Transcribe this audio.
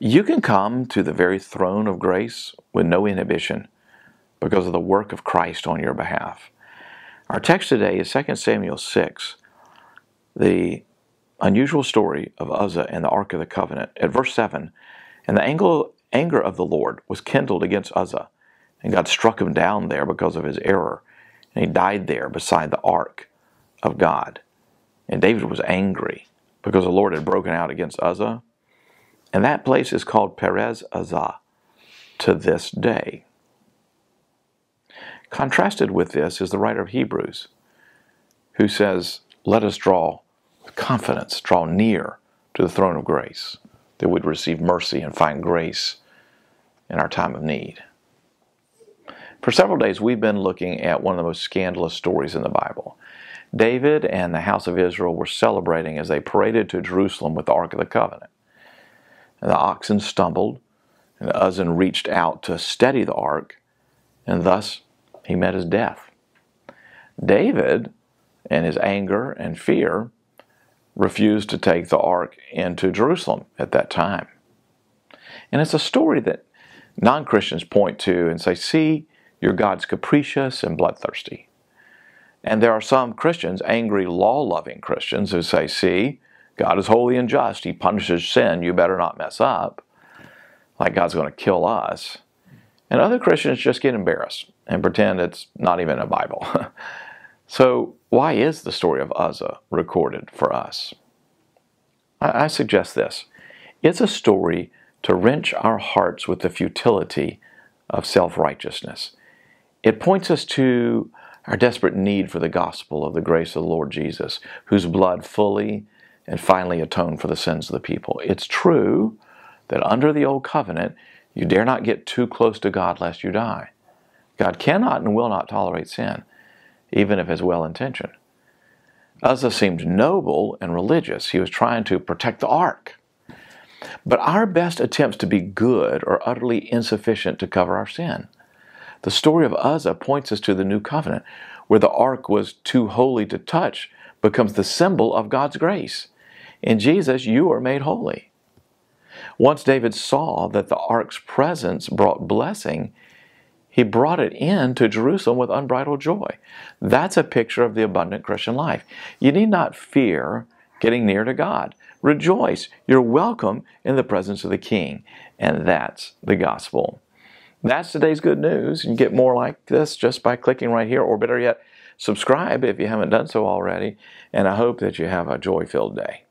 You can come to the very throne of grace with no inhibition because of the work of Christ on your behalf. Our text today is 2 Samuel 6, the unusual story of Uzzah and the Ark of the Covenant. At verse 7, and the anger of the Lord was kindled against Uzzah, and God struck him down there because of his error, and he died there beside the Ark of God. And David was angry because the Lord had broken out against Uzzah, and that place is called Perez-uzzah to this day. Contrasted with this is the writer of Hebrews, who says, let us draw with confidence, draw near to the throne of grace, that we'd receive mercy and find grace in our time of need. For several days, we've been looking at one of the most scandalous stories in the Bible. David and the house of Israel were celebrating as they paraded to Jerusalem with the Ark of the Covenant. And the oxen stumbled, and Uzzah reached out to steady the ark, and thus he met his death. David, in his anger and fear, refused to take the ark into Jerusalem at that time. And it's a story that non-Christians point to and say, see, your God's capricious and bloodthirsty. And there are some Christians, angry, law-loving Christians, who say, see, God is holy and just. He punishes sin. You better not mess up, like God's going to kill us. And other Christians just get embarrassed and pretend it's not even in the Bible. So why is the story of Uzzah recorded for us? I suggest this. It's a story to wrench our hearts with the futility of self-righteousness. It points us to our desperate need for the gospel of the grace of the Lord Jesus, whose blood fully and finally atoned for the sins of the people. It's true that under the old covenant, you dare not get too close to God lest you die. God cannot and will not tolerate sin, even if it's well-intentioned. Uzzah seemed noble and religious. He was trying to protect the ark. But our best attempts to be good are utterly insufficient to cover our sin. The story of Uzzah points us to the new covenant, where the ark was too holy to touch, becomes the symbol of God's grace. In Jesus, you are made holy. Once David saw that the ark's presence brought blessing, he brought it into Jerusalem with unbridled joy. That's a picture of the abundant Christian life. You need not fear getting near to God. Rejoice. You're welcome in the presence of the King. And that's the gospel. That's today's good news. You can get more like this just by clicking right here, or better yet, subscribe if you haven't done so already. And I hope that you have a joy-filled day.